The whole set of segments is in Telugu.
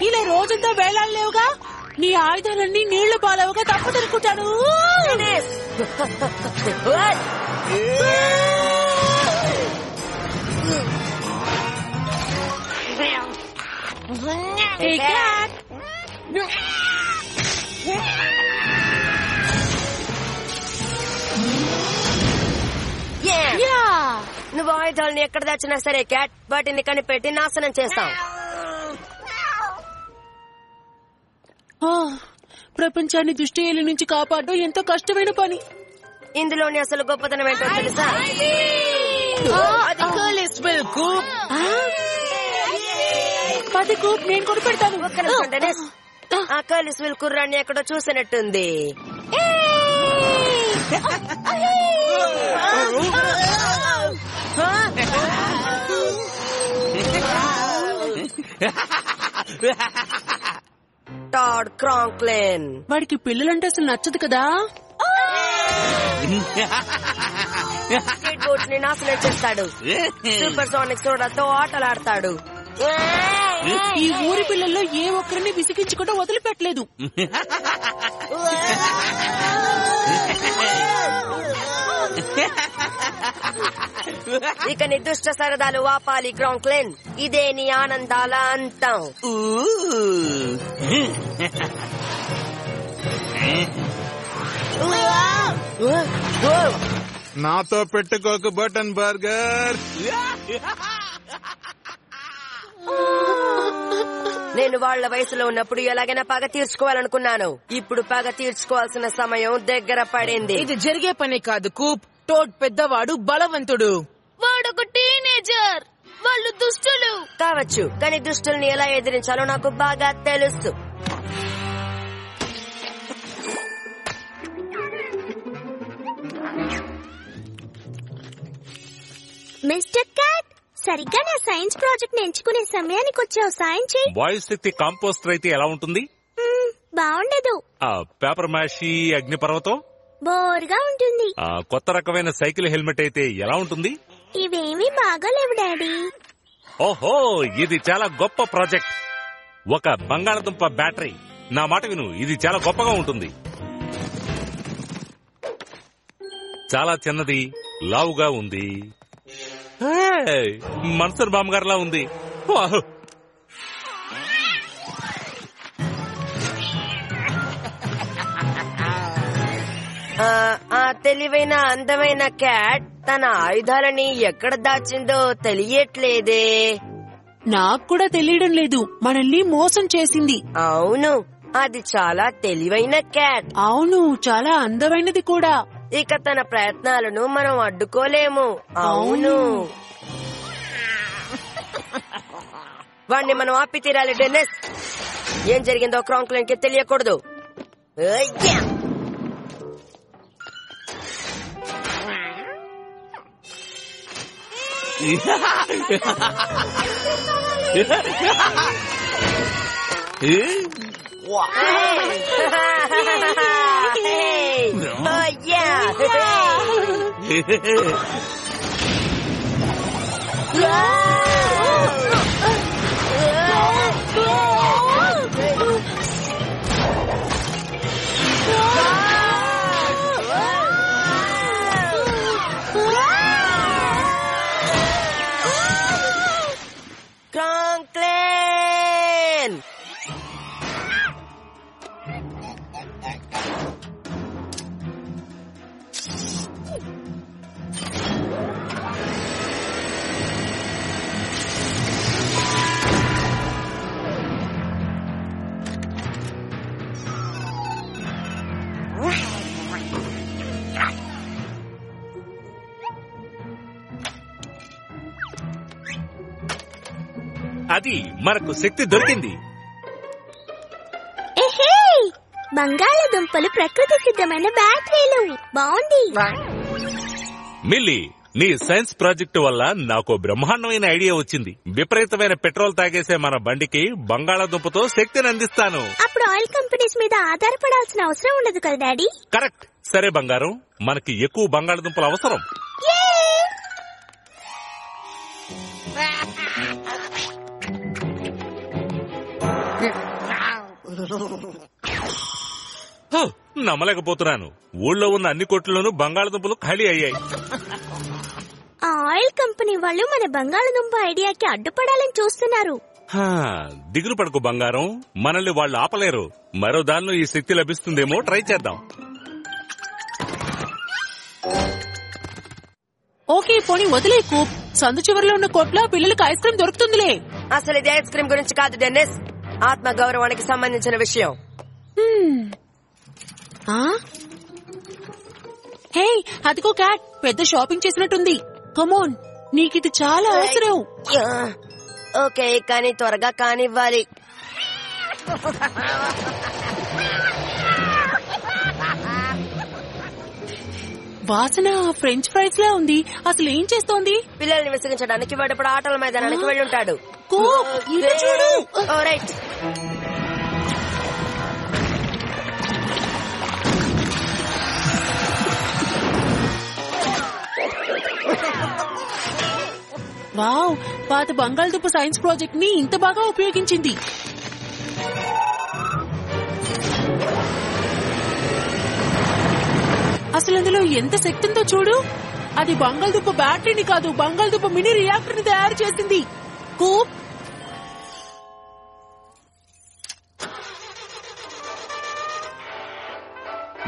ఇలా రోజంతా వేళాలేవుగా, నీ ఆయుధాలన్నీ నీళ్లు పాలవుగా తప్పదనుకుంటాను. నువ్వు ఆయుధాలని ఎక్కడ దాచినా సరే క్యాట్, వాటిని కనిపెట్టి నాశనం చేస్తాం. ప్రపంచాన్ని దుష్టేయుల నుంచి కాపాడడం ఎంతో కష్టమైన పని. ఇందులోని అసలు గొప్పతనం ఏంటో తెలుసా? పది కూప్ నేను కూడా పెడతాను. ఆ కర్లిస్విల్ కుర్రాన్ని ఎక్కడో చూసినట్టుంది. టాడ్ క్రాంక్లిన్. వాడికి పిల్లలంటే అసలు నచ్చదు కదా. స్పీడ్ బోట్ ని నాశనం చేస్తాడు. సూపర్ సోనిక్ సోడాతో ఆటలాడతాడు. ఈ ఊరి పిల్లల్లో ఏ ఒక్కరిని విసిగించకుండా వదిలిపెట్టలేదు. ఇక నిర్దుష్ట సరదాలు వాపాలి క్రాంక్లిన్. ఇదే నీ ఆనందాల అంతం. నాతో పెట్టుకోకు బటన్ బర్గర్. నేను వాళ్ల వయసులో ఉన్నప్పుడు ఎలాగైనా పగ తీర్చుకోవాలనుకున్నాను. ఇప్పుడు పగ తీర్చుకోవాల్సిన సమయం దగ్గర పడింది. ఇది జరిగే పని కాదు కూప్. టోడ్ పెద్దవాడు, బలవంతుడు. వాడొక టీనేజర్. వాళ్ళు దుష్టులు కావచ్చు, కానీ దుష్టుల్ని ఎలా ఎదిరించాలో నాకు బాగా తెలుసు. మిస్టర్ క్యాట్, సరిగ్గా నా సైన్స్ ప్రాజెక్ట్ ఎంచుకునే సమయానికి వచ్చావు. సాయం చేయి. వాయు శక్తి కాంపోస్టర్ అయితే ఎలా ఉంటుంది? బాగుండదు. పేపర్ మ్యాషీ అగ్నిపర్వతం బోర్గా ఉంటుంది. కొత్త రకమైన సైకిల్ హెల్మెట్ అయితే ఎలా ఉంటుంది? ఇవేమీ బాగాలేవు డాడీ. ఓహో, ఇది చాలా గొప్ప ప్రాజెక్ట్. ఒక బంగాళదుంప బ్యాటరీ. నా మాట విను, ఇది చాలా గొప్పగా ఉంటుంది. చాలా చిన్నది, లావుగా ఉంది. మన్సూర్ బామ్మగారులా ఉంది. ఆ తెలివైన అందమైన క్యాట్ తన ఆయుధాలని ఎక్కడ దాచిందో తెలియట్లేదే. నాకు కూడా తెలియడం లేదు. మనల్ని మోసం చేసింది. అవును, అది చాలా తెలివైన క్యాట్. అవును, చాలా అందమైనది కూడా. ఇక తన ప్రయత్నాలను మనం అడ్డుకోలేము. అవును, వాణ్ణి మనం ఆపి తీరాలి. డెన్నిస్, ఏం జరిగిందో క్రాంక్లిన్ కి తెలియకూడదు. క్రాంక్లిన్, అది మనకు శక్తి దొరికింది. బంగాళదుంపలు ప్రకృతి సిద్ధమైన బ్యాటరీలు. బాగుంది. మిల్లీ, నీ సైన్స్ ప్రాజెక్టు వల్ల నాకు బ్రహ్మాండమైన ఐడియా వచ్చింది. విపరీతమైన పెట్రోల్ తాగేసే మన బండికి బంగాళాదుంపతో శక్తిని అందిస్తాను. అప్పుడు ఆయిల్ కంపెనీస్ మీద ఆధారపడాల్సిన అవసరం ఉండదు కదా డాడీ. కరెక్ట్. సరే బంగారం, మనకి ఎక్కువ బంగాళాదుంపలు అవసరం. నమ్మలేకపోతున్నాను. ఊళ్ళో ఉన్న అన్ని కొట్లలోనూ బంగాళాదుంపలు ఖాళీ అయ్యాయి. ఆ ఆయిల్ కంపెనీ వాళ్ళు మన బంగాళదుంప ఐడియాకి అడ్డుపడాలని చూస్తున్నారు. దిగులు పడకు బంగారం, మనల్ని వాళ్ళు ఆపలేరు. మరో దానిలో ఈ శక్తి లభిస్తుందేమో ట్రై చేద్దాం. ఓకే పోనీ వదిలే కూప్. సందు చివరిలో ఉన్న కొట్లో పిల్లలకి ఐస్ క్రీమ్ దొరుకుతుందిలే. అసలు ఇది ఐస్ క్రీమ్ గురించి కాదు డెన్నిస్, ఆత్మ గౌరవానికి సంబంధించిన విషయం. హే అదిగో క్యాట్, పెద్ద షాపింగ్ చేసినట్టుంది. కమోన్, నీకిది చాలా అవసరం. ఓకే కానీ త్వరగా కానివ్వాలి. వాసన ఫ్రెంచ్ ఫ్రైస్ లా ఉంది. అసలు ఏం చేస్తోంది? పిల్లల్ని విసిగించడానికి వాడు ఇప్పుడు ఆటల మైదానానికి వెళ్ళుంటాడు. చూడు. రైట్. వావ్, పాత బంగాళదుంప సైన్స్ ప్రాజెక్ట్ ని ఇంత బాగా ఉపయోగించింది. అసలు అందులో ఎంత శక్తి ఉందో చూడు. అది బంగాళదుంప బ్యాటరీని కాదు, బంగాళదుంప మినీ రియాక్టర్ ని తయారు చేసింది. కూప్,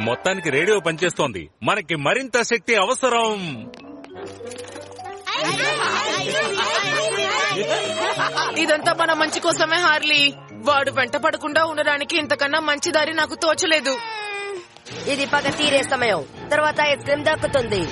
మొత్తానికి రేడియో పనిచేస్తోంది. మనకి మరింత శక్తి అవసరం. ఇదంతా మన మంచి కోసమే హార్లీ. వాడు వెంట పడకుండా ఉండడానికి ఇంతకన్నా మంచి దారి నాకు తోచలేదు. ఇది పగ తీరే సమయం. తర్వాత ఐస్ క్రీమ్ దక్కుతుంది.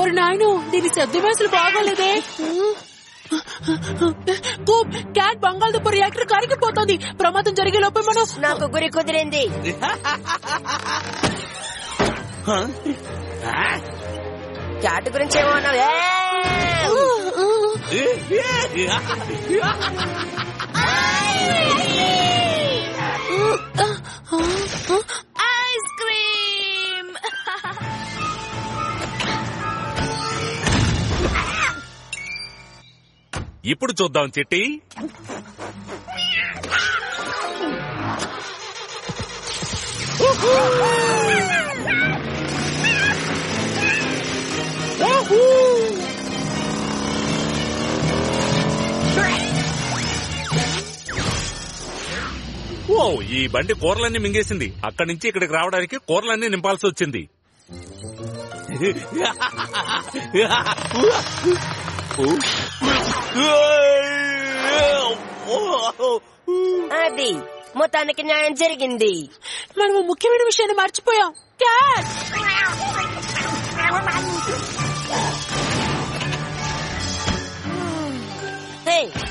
ఓరి నాయనో, దీని శబ్దం అసలు బాగోలేదే. కూప్, క్యాట్ బంగాళదుంప రియాక్టర్ కరిగిపోతుంది. ప్రమాదం జరిగే లోపే మనం. నాకు గురి కుదిరింది. క్యాట్ గురించి ఏమో అన్నావు. Ice cream. ఇప్పుడు చూద్దాం చిట్టి. ఓ, ఈ బండి కూరలన్నీ మింగేసింది. అక్కడి నుంచి ఇక్కడికి రావడానికి కూరలన్నీ నింపాల్సి వచ్చింది. అది మొత్తానికి న్యాయం జరిగింది. మనము ముఖ్యమైన విషయాన్ని మర్చిపోయాం. క్యాట్,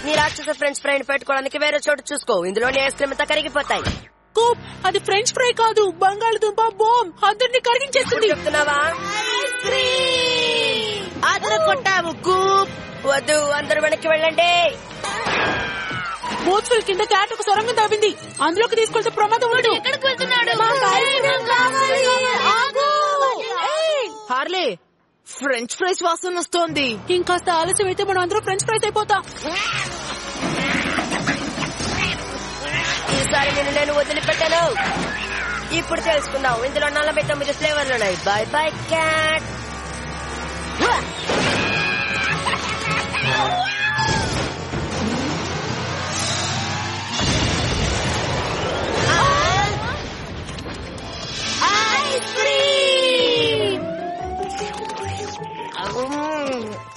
నీ రాక్షస ఫ్రెంచ్ ఫ్రై పెట్టుకోవడానికి వేరే చోటు చూసుకో. ఇందులోని ఐస్ క్రీమ్ అంతా కరిగిపోతాయి. కూప్, అది ఫ్రెంచ్ ఫ్రై కాదు, బంగాళదుంప బాంబ్. అందరినీ కరిగించేస్తుంది. చెప్తున్నావా? అదర కొట్టావు కూప్. వద్దు, అందరూ వెనక్కి వెళ్ళండి. బోత్ఫుల్ కింద క్యాట్ ఒక సొరంగం తవ్వింది. అందులోకి తీసుకెళ్తే ప్రమాదం ఉండదు. ఎక్కడికి వెళ్తున్నాడు? హార్లీ, ఫ్రెంచ్ ఫ్రైస్ వాసన వస్తోంది. ఇంకాస్త ఆలస్యం అయితే మనం అందరూ ఫ్రెంచ్ ఫ్రైస్ అయిపోతాం. ఈసారి నేను వదిలిపెట్టాను. ఇప్పుడు తెలుసుకుందాం. ఇందులో 49 ఫ్లేవర్లు ఉన్నాయి. By by cat.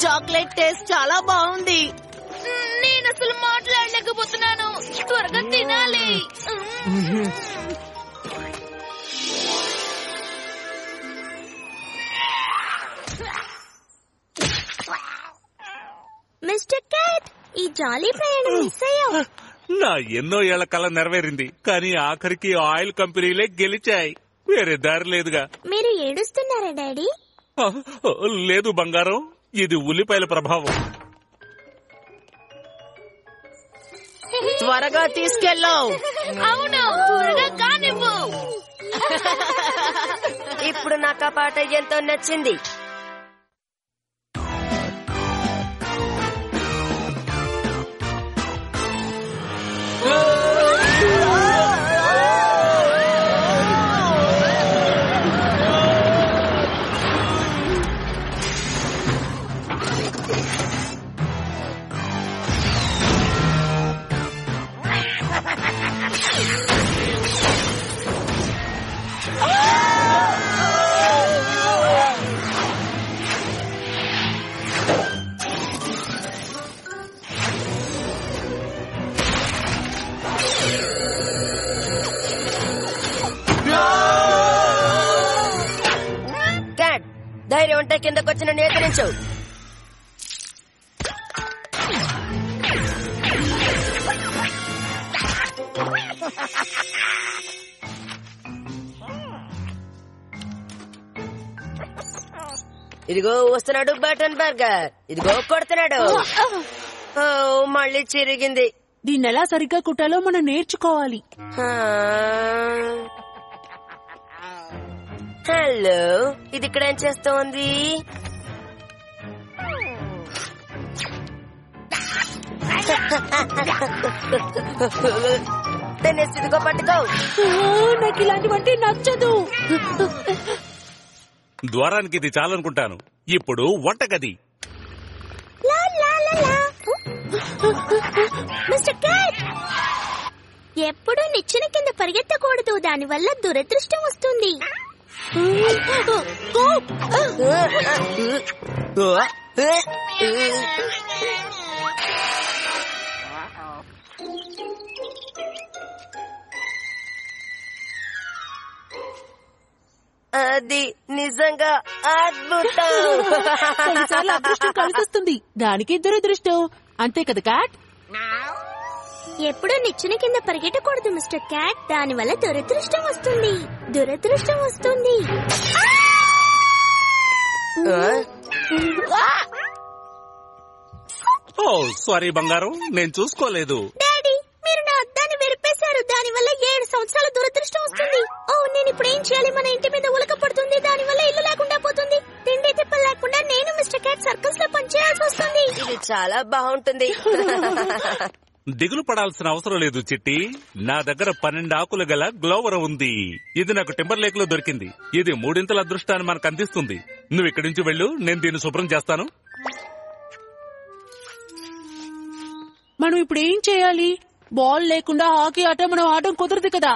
Chocolate taste చాలా బాగుంది. నేను అసలు మాట్లాడలేకపోతున్నాను. త్వరగా తినాలి. జాలీ ప్రయాణం మిస్ అయ్యావు. నా ఎన్నో ఏళ్ల కల నెరవేరింది, కానీ ఆఖరికి ఆయిల్ కంపెనీలే గెలిచాయి. వేరే దారి లేదుగా. మీరు ఏడుస్తున్నారా డాడీ? లేదు బంగారం, ఇది ఉల్లిపాయల ప్రభావం. త్వరగా తీసుకెళ్ళావు. అవును, త్వరగా కానివ్వు. ఇప్పుడు నాకు ఆ పాట ఎంతో నచ్చింది. ధైర్యం ఉంటే కిందకొచ్చిన నేతరించు. ఇదిగో వస్తున్నాడు బటన్ బర్గర్. ఇదిగో కొడుతున్నాడు. మళ్ళీ చిరిగింది. దీన్ని ఎలా సరిగ్గా కుట్టాలో మనం నేర్చుకోవాలి. హలో, ఇది ఇక్కడ ఏం చేస్తోంది? టెన్నిస్ ఇదిగో పట్టుకో. నాకు ఇలాంటివంటే నచ్చదు. ద్వారానికి ఇది చాలనుకుంటాను. ఇప్పుడు వంటగది. మిస్టర్ క్యాట్, ఎప్పుడూ నిచ్చెన కింద పరిగెత్తకూడదు, దానివల్ల దురదృష్టం వస్తుంది. అది నిజంగా అద్భుతం. కొన్నిసార్లు అదృష్టం కలిసొస్తుంది, దానికి దురదృష్టం. అంతే కదా క్యాట్? ఎప్పుడూ నిచ్చెన కింద పరిగెట్టకూడదు మిస్టర్ క్యాట్, దానివల్ల దురదృష్టం వస్తుంది. దురదృష్టం వస్తుంది. ఓ సారీ బంగారం, నేను చూసుకోలేదు. డాడీ, మీరు నా అద్దాన్ని విరిపేశారు, దానివల్ల 7 సంవత్సరాల దురదృష్టం వస్తుంది. ఓ, నేను ఇప్పుడు ఏం చేయాలి? మన ఇంటి మీద ఉలక పడుతుంది, దానివల్ల ఇల్లు లేకుండా పోతుంది. తిండి తిప్పలు లేకుండా నేను మిస్టర్ క్యాట్ సర్కస్ లో పనిచేయాల్సి వస్తుంది. ఇది చాలా బాగుంటుంది. దిగులు పడాల్సిన అవసరం లేదు చిట్టి. నా దగ్గర 12 ఆకులు గల గ్లోవర్ ఉంది. ఇది నాకు టింబర్ లేక్ లో దొరికింది. ఇది 3 అదృష్టాన్ని మనకు అందిస్తుంది. నువ్వు ఇక్కడి నుంచి వెళ్ళు, నేను దీన్ని శుభ్రం చేస్తాను. మనం ఇప్పుడు ఏం చేయాలి? బాల్ లేకుండా హాకీ ఆట మనం ఆడడం కుదరదు కదా.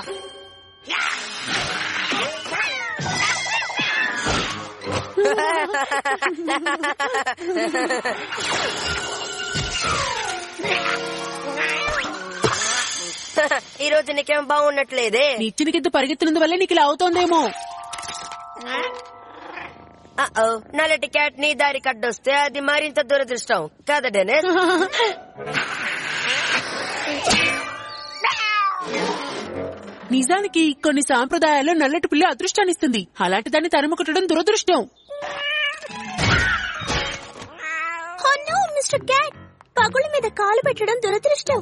ఈ రోజు నీకేం బాగున్నట్లేదే. నిచ్చెన కింద పరిగెత్తినందువల్లే నీకు ఇలా అవుతోందేమో. నల్లటి క్యాట్ నీ దారి కడ్డొస్తే అది మరింత దురదృష్టం కదా డెనిస్? నిజానికి కొన్ని సాంప్రదాయాల్లో నల్లటి పిల్ల అదృష్టాన్ని ఇస్తుంది. అలాంటి దాన్ని తరిమి కొట్టడం దురదృష్టం. మిస్టర్ క్యాట్, పగుళ్ళ మీద కాలు పెట్టడం దురదృష్టం.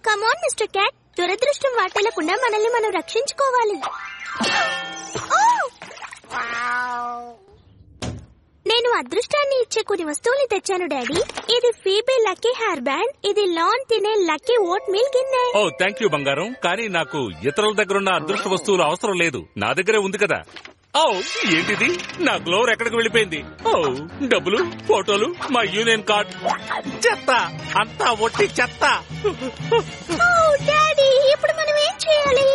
కమాన్ మిస్టర్ క్యాట్, దురదృష్టం వాటిల్లకుండా మనల్ని మనం రక్షించుకోవాలి. నేను అదృష్టాన్ని ఇచ్చే కొన్ని వస్తువులు తెచ్చాను డాడీ. ఇది ఫీబీ లక్కీ హెయిర్ బ్యాండ్, ఇది లాన్ తినే లక్కీ ఓట్ మీల్ గిన్నె. ఓ థ్యాంక్ యూ బంగారం, కానీ నాకు ఇతరుల దగ్గర ఉన్న అదృష్ట వస్తువులు అవసరం లేదు. నా దగ్గరే ఉంది కదా. ఓ ఏంటిది? నా గ్లోవర్ ఎక్కడికి వెళ్ళిపోయింది? ఓ డబ్బులు, ఫోటోలు, మా యూనియన్ కార్డ్, చెత్త, అంతా ఒట్టి చెత్త. డాడీ, ఇప్పుడు మనం ఏం చేయాలి?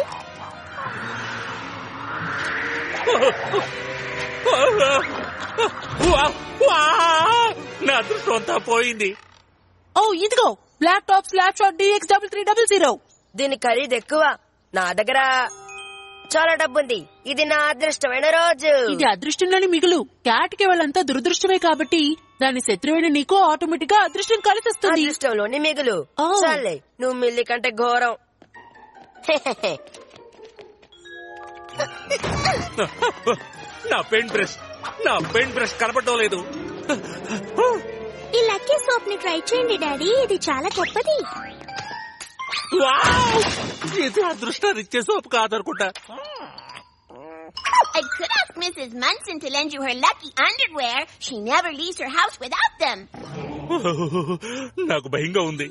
నా అదృష్టం అంతా పోయింది. ఓ ఇదిగో ల్యాప్టాప్ స్లాప్ షాట్ DX3300. దీని ఖరీదు ఎక్కువ. నా దగ్గర చాలా డబ్బుంది. ఇది నా అదృష్టమైన రోజు. ఇది అదృష్టంలోని మిగులు. క్యాట్ కి వాళ్ళంతా దురదృష్టమే కాబట్టి దాని శత్రువైన నీకు ఆటోమేటిక్ గా అదృష్టం కలిసి వస్తుంది. అదృష్టంలోని మిగులు. ఆ. చాలే, నువ్వు మిల్లి కంటే ఘోరం. నా పెయింట్ బ్రష్ కనపడటం లేదు. ఈ లక్కీ సోప్ ని ట్రై చేయండి డాడీ, ఇది చాలా గొప్పది. వావ్! ఇది అదృష్టాన్ని ఇచ్చే సోపు కాదనుకుంటా. I could ask Mrs. Munson to lend you her lucky underwear. She never leaves her house without them. నాకు భయంగా ఉంది.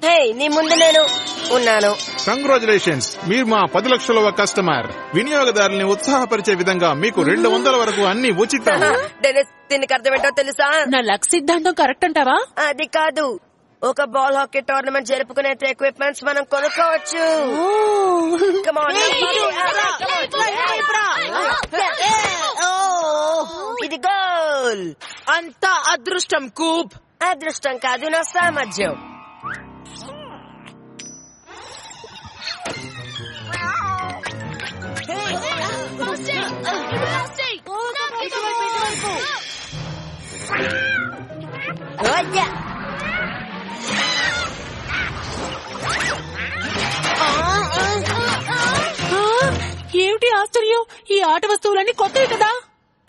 హే, నీ ముందు నేను ఉన్నాను. కంగ్రాచులేషన్స్, మీరు మా 10 లక్షల కస్టమర్. వినియోగదారుల్ని ఉత్సాహపరిచే విధంగా మీకు 200 వరకు అన్ని ఉచితం. డెనిస్, దీనికి అర్థమేంటో తెలుసా? నా లక్ సిద్ధాంతం కరెక్ట్ అంటావా? అది కాదు, ఒక బాల్ హాకీ టోర్నమెంట్ జరుపుకునే ఎక్విప్మెంట్స్ మనం కొనుక్కోవచ్చు. Come on, ఇది గోల్. అంతా అదృష్టం కూప్. అదృష్టం కాదు, నా సామర్థ్యం. ఏమిటి ఆశ్చర్యం, ఈ ఆట వస్తువులన్నీ కొత్తవి కదా.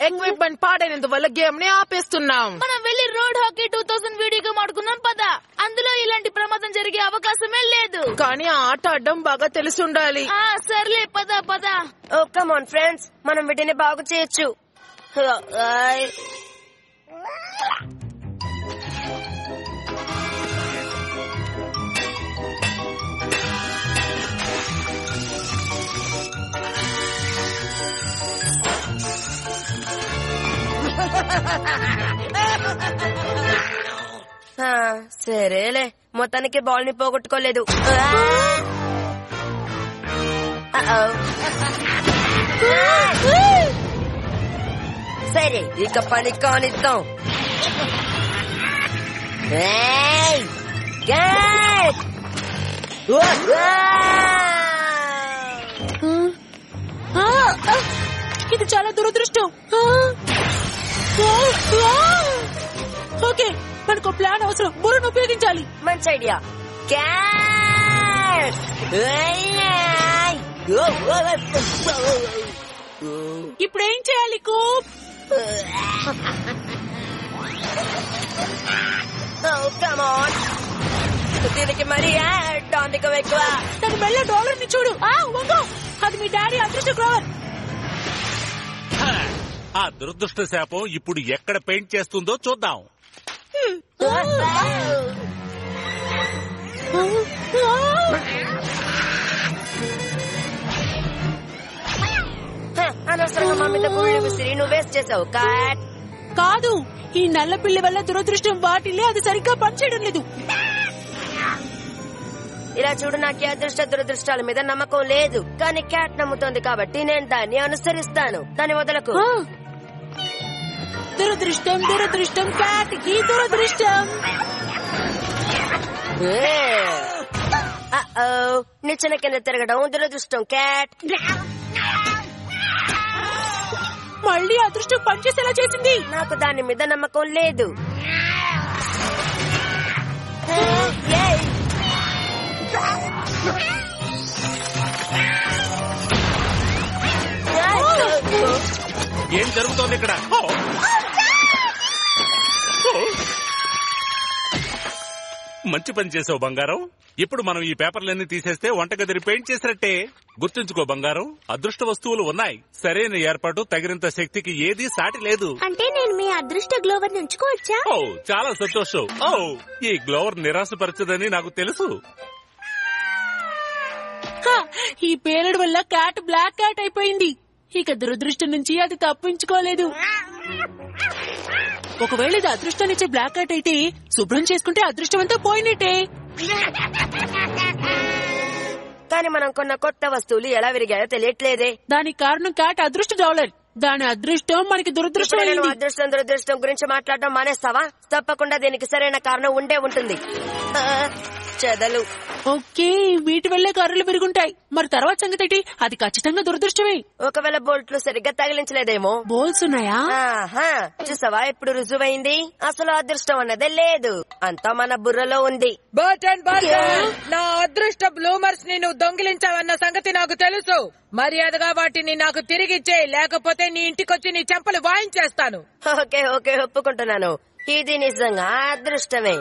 ఎక్విప్మెంట్ పాడైనందువల్ల గేమ్ ని ఆపేస్తున్నాం. మనం వెళ్ళి రోడ్ హాకీ 2000 వీడియోగా ఆడుకున్నాం పద. అందులో ఇలాంటి ప్రమాదం జరిగే అవకాశమే లేదు. కానీ ఆ ఆట ఆడడం బాగా తెలిసి ఉండాలి. సర్లే పద పద. ఓ కమ్ ఆన్ ఫ్రెండ్స్, మనం వీటిని బాగు చేయొచ్చు. సరేలే, మొత్తానికి బాల్ ని పోగొట్టుకోలేదు. సరే, ఇక పని కానిద్దాం. ఇది చాలా దురదృష్టం. ఓకే, మనకు ప్లాన్ అవసరం. బుర్రను ఉపయోగించాలి. మంచి ఐడియా. క్యాట్! ఇప్పుడు ఏం చేయాలి కూప్? కమ్ ఆన్, దీనికి మరి డాండికం ఎక్కువ. తన మెల్ల డాలర్ ని చూడు. వంగో, అది మీ డాడీ అదృష్ట గ్రోవర్. ఆ దురదృష్ట శాపం ఇప్పుడు ఎక్కడ పెయింట్ చేస్తుందో చూద్దాం. అనవసరంగా మా మీద గుళ్ళు విసిరి నువ్వు వేస్ట్ చేసావు. క్యాట్ కాదు, ఈ నల్ల పిల్లి వల్ల దురదృష్టం వాటిల్లే, అది సరిగ్గా పనిచేయడం లేదు. ఇలా చూడు, నాకు అదృష్ట దురదృష్టాల మీద నమ్మకం లేదు, కానీ క్యాట్ నమ్ముతోంది కాబట్టి నేను దాన్ని అనుసరిస్తాను. దాన్ని వదలకు. దురదృష్టం దురదృష్టం, క్యాట్ కి దురదృష్టం. నిచ్చెన కింద తిరగడం దురదృష్టం. క్యాట్ మళ్ళీ అదృష్టం పనిచేసేలా చేసింది. నాకు దాని మీద నమ్మకం లేదు. ఏం జరుగుతోంది ఇక్కడ? మంచి పని చేసావు బంగారం. ఇప్పుడు మనం ఈ పేపర్లన్నీ తీసేస్తే వంటగదిని పెయింట్ చేసినట్టే. గుర్తుంచుకో బంగారం, అదృష్ట వస్తువులు ఉన్నాయి. సరైన ఏర్పాటు, తగినంత శక్తికి ఏదీ సాటి లేదు. అంటే నేను మీ అదృష్ట గ్లోవర్ ఉంచుకోవచ్చా? ఓ చాలా సంతోషం. ఓ ఈ గ్లోవర్ నిరాశపరచదని నాకు తెలుసు. హ, ఈ పేలుడు వల్ల క్యాట్ బ్లాక్ క్యాట్ అయిపోయింది. ఇక దురదృష్టం నుంచి అది తప్పించుకోలేదు. ఒకవేళ ఇది అదృష్టాన్నిచ్చే బ్లాక్ క్యాట్ అయితే శుభ్రం చేసుకుంటే అదృష్టం అంతా పోయినట్టే. కానీ మనం కొన్న కొత్త వస్తువులు ఎలా విరిగాయో తెలియట్లేదే. దానికి కారణం క్యాట్ అదృష్ట డాలర్. దాని అదృష్టం మనకి దురదృష్టం ఇప్పుడు నేను అయింది. అదృష్టం దురదృష్టం గురించి మాట్లాడటం మానేస్తావా? తప్పకుండా దీనికి సరైన కారణం ఉండే ఉంటుంది. ఆ, చెదలు. ఓకే, వీటి వల్లే కర్రలు విరుగుంటాయి. మరి తర్వాత సంగతి ఏంటి? అది ఖచ్చితంగా దురదృష్టమే. ఒకవేళ బోల్ట్లు సరిగ్గా తగిలించలేదేమో. బోల్స్ ఉన్నాయా? ఆహా, చూసావా ఇప్పుడు రుజువైంది. అసలు అదృష్టం అన్నదే లేదు, అంతా మన బుర్రలో ఉంది. బటన్ బటన్, నా అదృష్ట బ్లూమర్స్ ని నువ్వు దొంగిలించావన్న సంగతి నాకు తెలుసు. మర్యాదగా వాటిని నాకు తిరిగిచ్చే, లేకపోతే నీ ఇంటికొచ్చి నీ చెంపలు వాయించేస్తాను. ఓకే ఓకే, ఒప్పుకుంటున్నాను. ఇది నిజంగా అదృష్టమే.